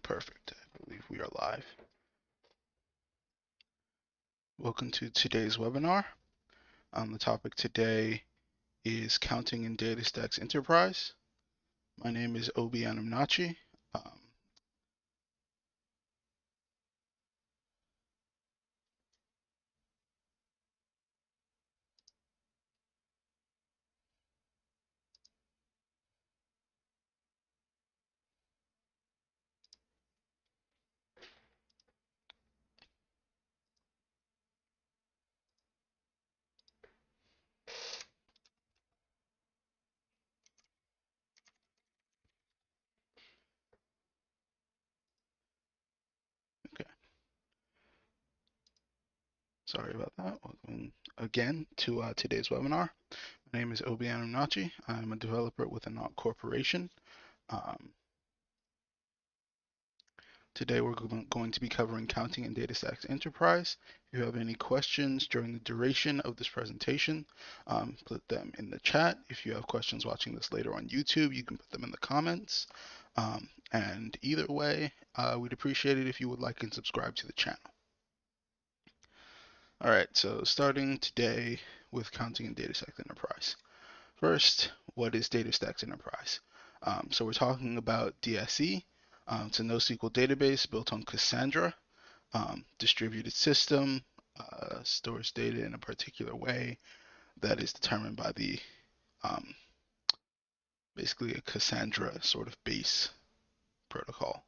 Perfect. I believe we are live. Welcome to today's webinar. The topic today is counting in Datastax Enterprise. My name is Anant. Okay, sorry about that. Welcome again to today's webinar. My name is Anant. I'm a developer with Anant Corporation. Today we're going to be covering counting in Datastax Enterprise. If you have any questions during the duration of this presentation, put them in the chat. If you have questions watching this later on YouTube, you can put them in the comments. And either way, we'd appreciate it if you would like and subscribe to the channel. All right, so starting today with counting in Datastax Enterprise. First, what is Datastax Enterprise? So we're talking about DSE. It's a NoSQL database built on Cassandra, distributed system, stores data in a particular way that is determined by the basically a Cassandra sort of base protocol.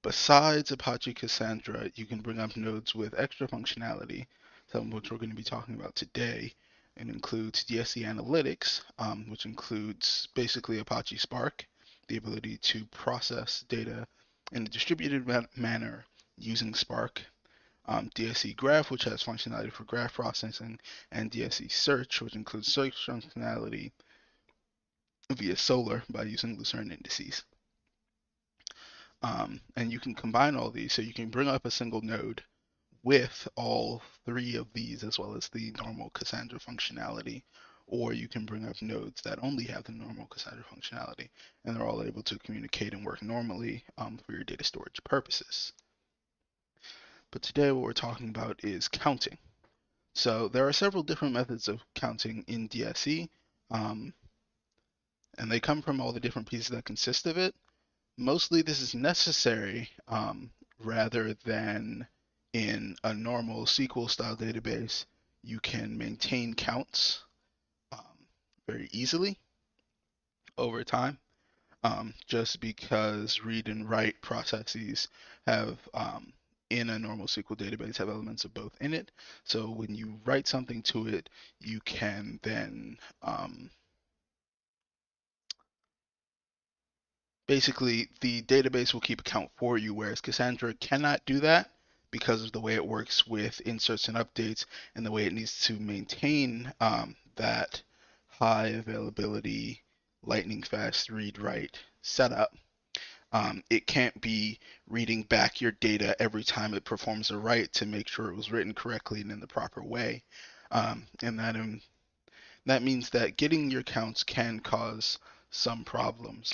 Besides Apache Cassandra, you can bring up nodes with extra functionality, some of which we're going to be talking about today. It includes DSE Analytics, which includes basically Apache Spark, the ability to process data in a distributed manner using Spark, DSE Graph, which has functionality for graph processing, and DSE Search, which includes search functionality via Solr by using Lucerne indices. And you can combine all these, so you can bring up a single node with all three of these as well as the normal Cassandra functionality, or you can bring up nodes that only have the normal Cassandra functionality, and they're all able to communicate and work normally for your data storage purposes. But today what we're talking about is counting. So there are several different methods of counting in DSE, and they come from all the different pieces that consist of it. Mostly this is necessary rather than in a normal SQL style database. You can maintain counts very easily over time, just because read and write processes have in a normal SQL database have elements of both in it. So when you write something to it, you can then basically the database will keep account for you, whereas Cassandra cannot do that because of the way it works with inserts and updates and the way it needs to maintain that high availability lightning fast read write setup. It can't be reading back your data every time it performs a write to make sure it was written correctly and in the proper way. And that means that getting your counts can cause some problems.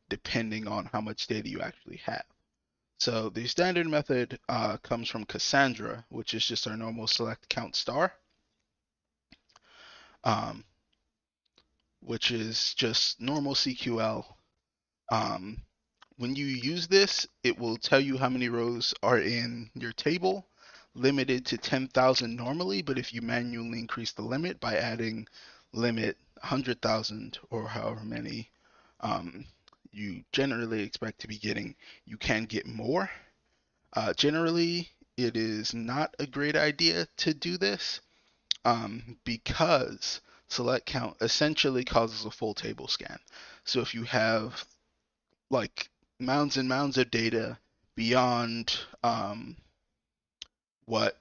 Depending on how much data you actually have. So the standard method comes from Cassandra, which is just our normal select count star, which is just normal CQL. When you use this, it will tell you how many rows are in your table, limited to 10,000 normally, but if you manually increase the limit by adding limit 100,000 or however many you generally expect to be getting, you can get more. Generally, it is not a great idea to do this because select count essentially causes a full table scan. So if you have like mounds and mounds of data beyond what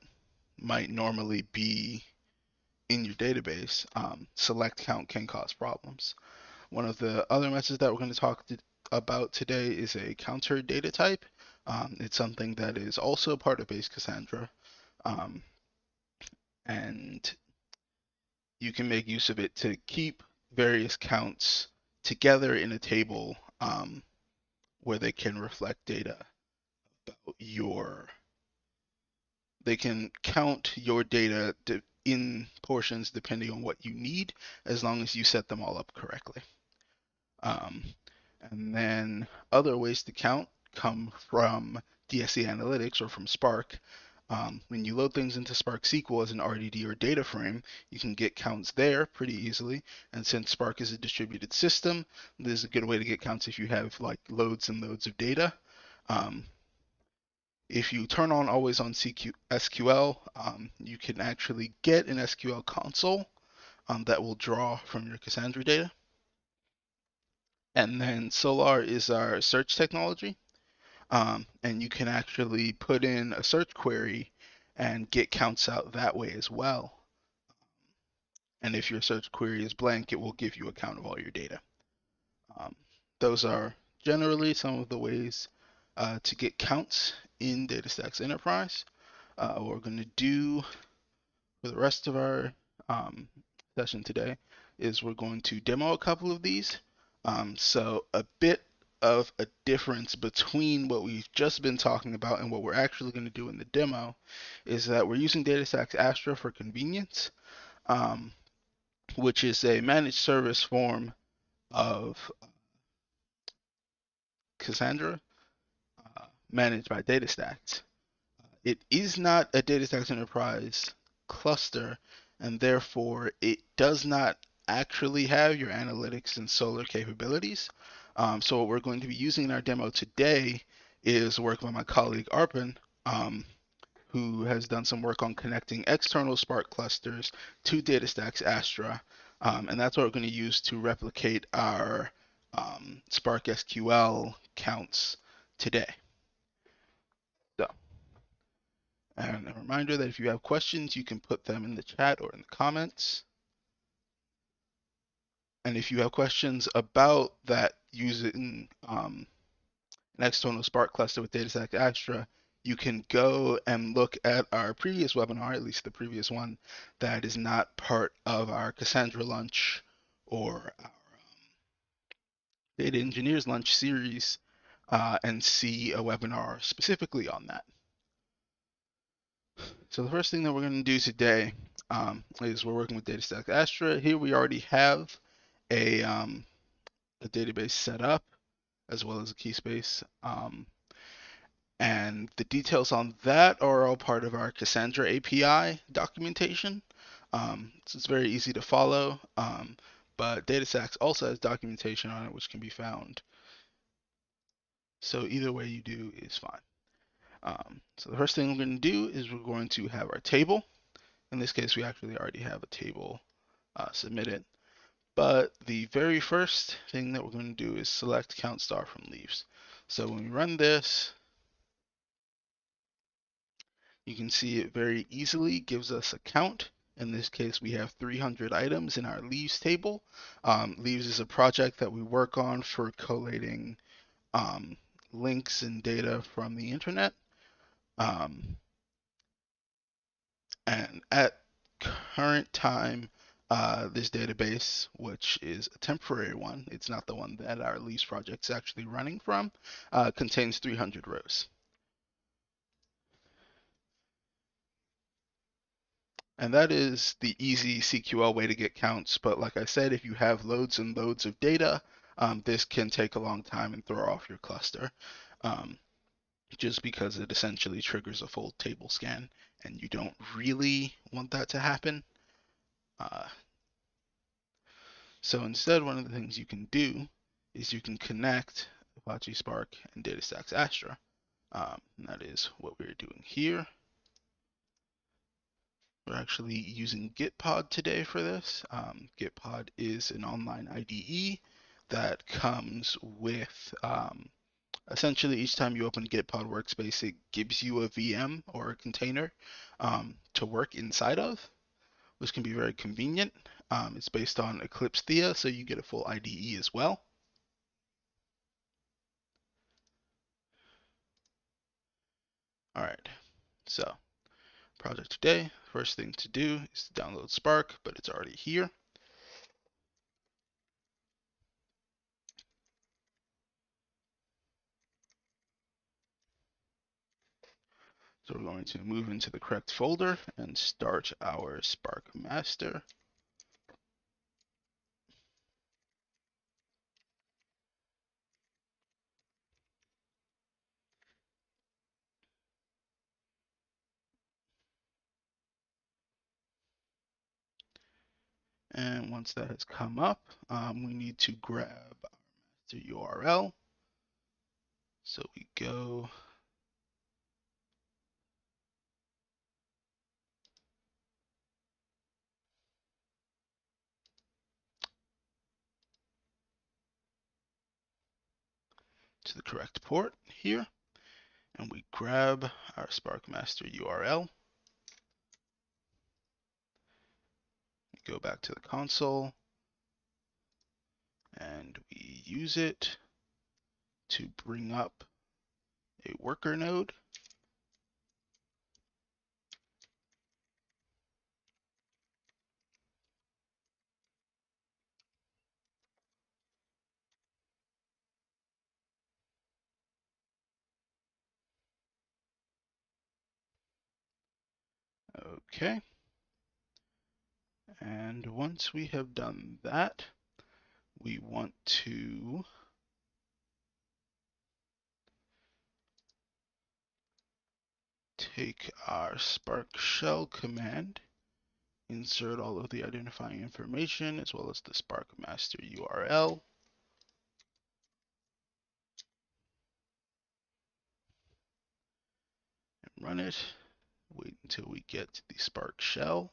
might normally be in your database, select count can cause problems. One of the other methods that we're going to talk about today is a counter data type. It's something that is also part of base Cassandra, and you can make use of it to keep various counts together in a table where they can reflect data about they can count your data in portions depending on what you need, as long as you set them all up correctly. Um, and then other ways to count come from DSC Analytics or from Spark. When you load things into Spark SQL as an RDD or data frame, you can get counts there pretty easily. And since Spark is a distributed system, this is a good way to get counts if you have like loads and loads of data. If you turn on always on SQL, you can actually get an SQL console that will draw from your Cassandra data. And then Solar is our search technology. And you can actually put in a search query and get counts out that way as well. And if your search query is blank, it will give you a count of all your data. Those are generally some of the ways to get counts in Datastax Enterprise. What we're going to do for the rest of our session today is we're going to demo a couple of these. So a bit of a difference between what we've just been talking about and what we're actually going to do in the demo is that we're using Datastax Astra for convenience, which is a managed service form of Cassandra managed by Datastax. It is not a Datastax Enterprise cluster, and therefore it does not actually have your analytics and solar capabilities. So what we're going to be using in our demo today is work by my colleague Arpan, who has done some work on connecting external Spark clusters to Datastax Astra, and that's what we're going to use to replicate our Spark SQL counts today. So, and a reminder that if you have questions, you can put them in the chat or in the comments. And if you have questions about that using an external Spark cluster with Datastax Astra, you can go and look at our previous webinar, at least the previous one, that is not part of our Cassandra.Lunch or our Data Engineers Lunch series, and see a webinar specifically on that. So the first thing that we're going to do today is we're working with Datastax Astra. Here we already have a database set up as well as a key space. And the details on that are all part of our Cassandra API documentation. So it's very easy to follow, but Datastax also has documentation on it which can be found. So either way you do is fine. So the first thing we're going to do is we're going to have our table. In this case, we actually already have a table submitted. But the very first thing that we're going to do is select count star from leaves. So when we run this, you can see it very easily gives us a count. In this case, we have 300 items in our leaves table. Leaves is a project that we work on for collating links and data from the internet. And at current time, this database, which is a temporary one, it's not the one that our lease project is actually running from, contains 300 rows. And that is the easy CQL way to get counts. But like I said, if you have loads and loads of data, this can take a long time and throw off your cluster, just because it essentially triggers a full table scan, and you don't really want that to happen. So instead, one of the things you can do is you can connect Apache Spark and Datastax Astra. And that is what we're doing here. We're actually using Gitpod today for this. Gitpod is an online IDE that comes with essentially each time you open Gitpod Workspace, it gives you a VM or a container to work inside of, which can be very convenient. It's based on Eclipse Thea, so you get a full IDE as well. All right, so project today, first thing to do is to download Spark, but it's already here. So we're going to move into the correct folder and start our Spark master. And once that has come up, we need to grab our master URL. So we go to the correct port here, and we grab our Spark master URL. We go back to the console, and we use it to bring up a worker node. Okay. And once we have done that, we want to take our Spark shell command, insert all of the identifying information as well as the Spark master URL. And run it. Wait until we get to the Spark shell.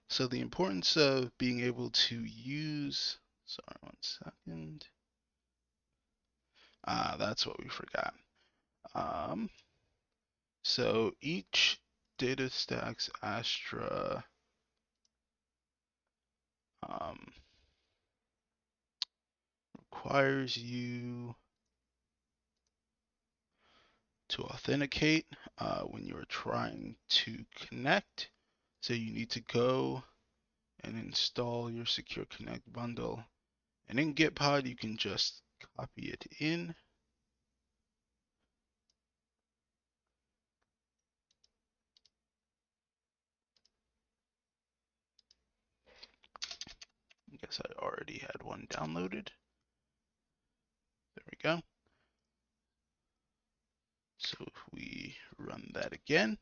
So the importance of being able to use, sorry, 1 second. That's what we forgot. So each Datastax Astra requires you to authenticate when you're trying to connect. So you need to go and install your Secure Connect bundle. And in Gitpod, you can just copy it in. I guess I already had one downloaded. There we go. So if we run that again,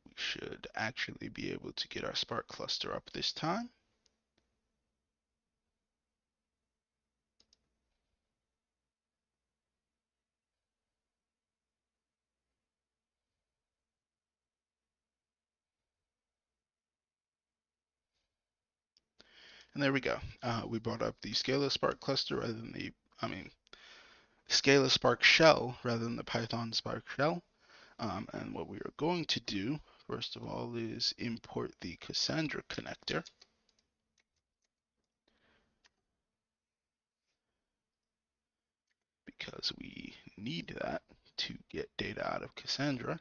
we should actually be able to get our Spark cluster up this time. And there we go. We brought up the Scala Spark cluster rather than the, Scala Spark shell rather than the Python Spark shell. And what we are going to do, first of all, is import the Cassandra connector. Because we need that to get data out of Cassandra.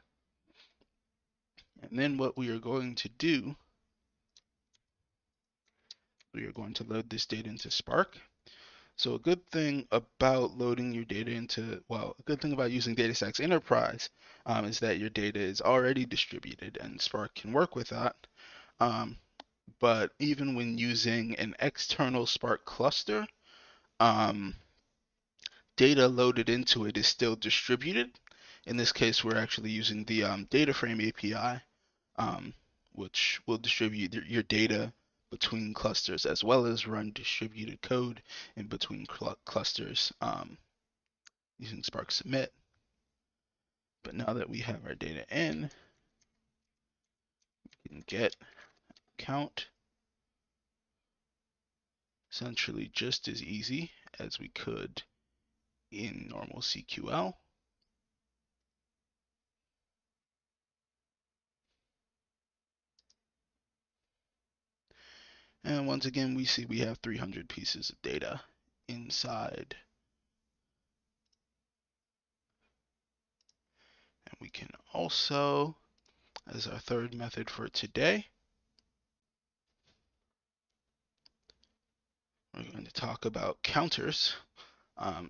And then what we are going to do, we are going to load this data into Spark. So a good thing about loading your data into, well, a good thing about using Datastax Enterprise is that your data is already distributed and Spark can work with that. But even when using an external Spark cluster, data loaded into it is still distributed. In this case, we're actually using the data frame API, which will distribute your data between clusters as well as run distributed code in between clusters using Spark Submit. But now that we have our data in, we can get count essentially just as easy as we could in normal CQL. And once again, we see we have 300 pieces of data inside. And we can also, as our third method for today, to talk about counters.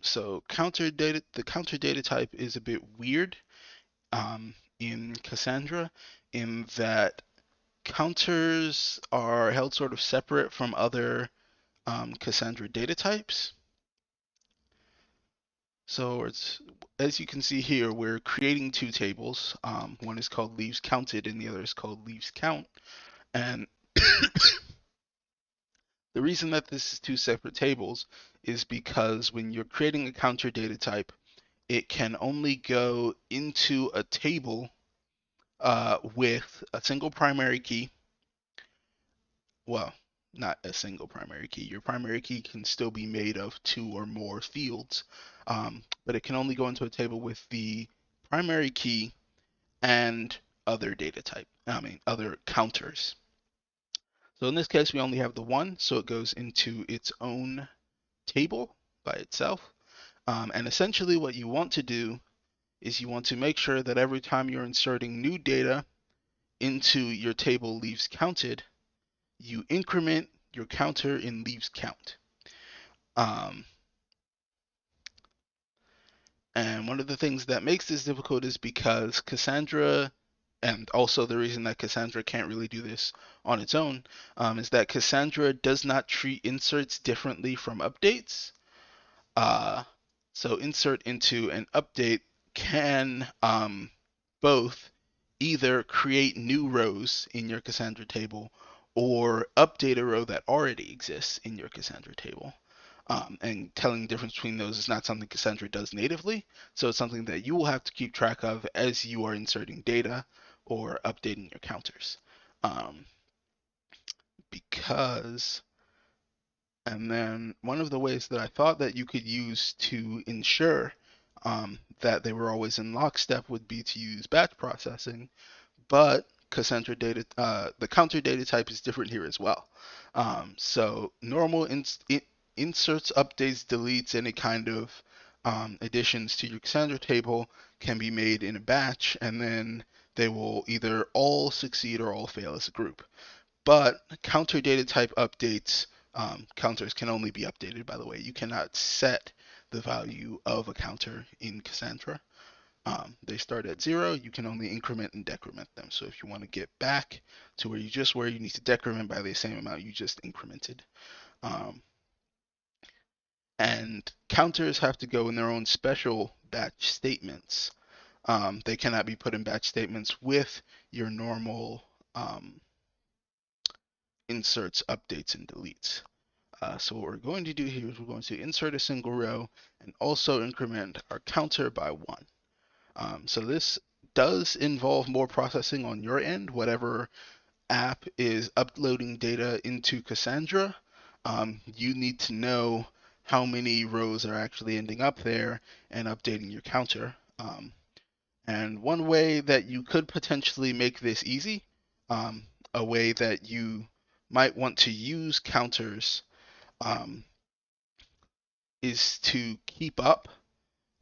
So the counter data type is a bit weird in Cassandra in that counters are held sort of separate from other Cassandra data types. So it's, as you can see here, we're creating two tables. One is called leaves counted and the other is called leaves count. And the reason that this is two separate tables is because when you're creating a counter data type, it can only go into a table with a single primary key. Well, not a single primary key. Your primary key can still be made of two or more fields, but it can only go into a table with the primary key and other data type. Other counters. So in this case, we only have the one, so it goes into its own table by itself. And essentially, what you want to do is you want to make sure that every time you're inserting new data into your table leaves counted, you increment your counter in leaves count. And one of the things that makes this difficult is because Cassandra, and also the reason that Cassandra can't really do this on its own, is that Cassandra does not treat inserts differently from updates. So insert into an update can both either create new rows in your Cassandra table or update a row that already exists in your Cassandra table. And telling the difference between those is not something Cassandra does natively, so it's something that you will have to keep track of as you are inserting data or updating your counters. Because And then one of the ways that I thought that you could use to ensure that they were always in lockstep would be to use batch processing, but Cassandra data, the counter data type is different here as well. So normal inserts, updates, deletes, any kind of additions to your Cassandra table can be made in a batch, and then they will either all succeed or all fail as a group. But counter data type updates, counters can only be updated, by the way. You cannot set the value of a counter in Cassandra. They start at 0. You can only increment and decrement them. So if you want to get back to where you just were, you need to decrement by the same amount you just incremented. And counters have to go in their own special batch statements. They cannot be put in batch statements with your normal inserts, updates, and deletes. So what we're going to do here is we're going to insert a single row and also increment our counter by 1. So this does involve more processing on your end, whatever app is uploading data into Cassandra. You need to know how many rows are actually ending up there and updating your counter. And one way that you could potentially make this easy, a way that you might want to use counters is to keep up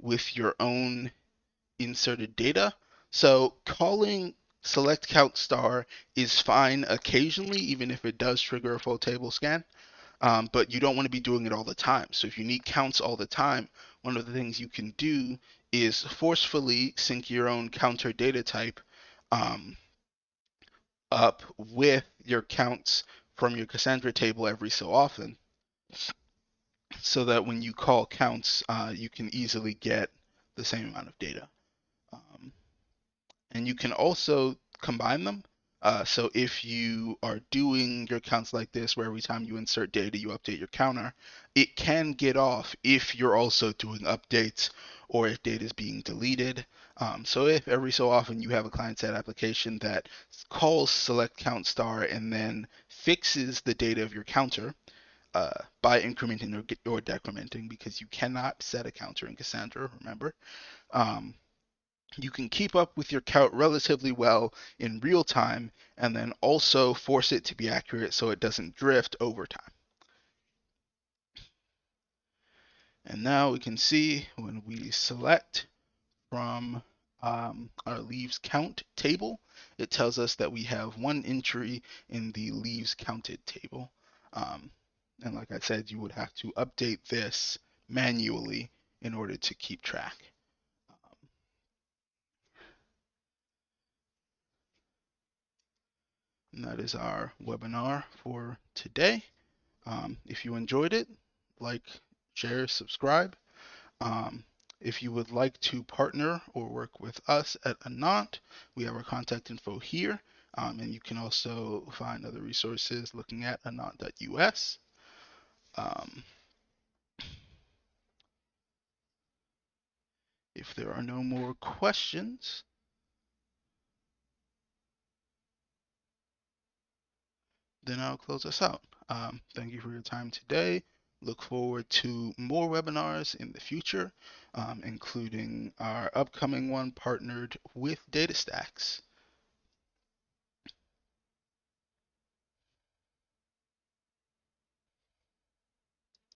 with your own inserted data. So calling select count star is fine occasionally, even if it does trigger a full table scan. But you don't want to be doing it all the time. So if you need counts all the time, one of the things you can do is forcefully sync your own counter data type up with your counts from your Cassandra table every so often, so that when you call counts, you can easily get the same amount of data. And you can also combine them. So if you are doing your counts like this, where every time you insert data, you update your counter, it can get off if you're also doing updates or if data is being deleted. So if every so often you have a client-side application that calls select count star and then fixes the data of your counter by incrementing or decrementing, because you cannot set a counter in Cassandra, remember. You can keep up with your count relatively well in real time and then also force it to be accurate so it doesn't drift over time. And now we can see when we select from our leaves count table, it tells us that we have one entry in the leaves counted table. And like I said, you would have to update this manually in order to keep track. And that is our webinar for today. If you enjoyed it, like, share, subscribe. Um, if you would like to partner or work with us at Anant, we have our contact info here. And you can also find other resources looking at anant.us. Um, if there are no more questions, then I'll close us out. Thank you for your time today. Look forward to more webinars in the future, including our upcoming one partnered with Datastax.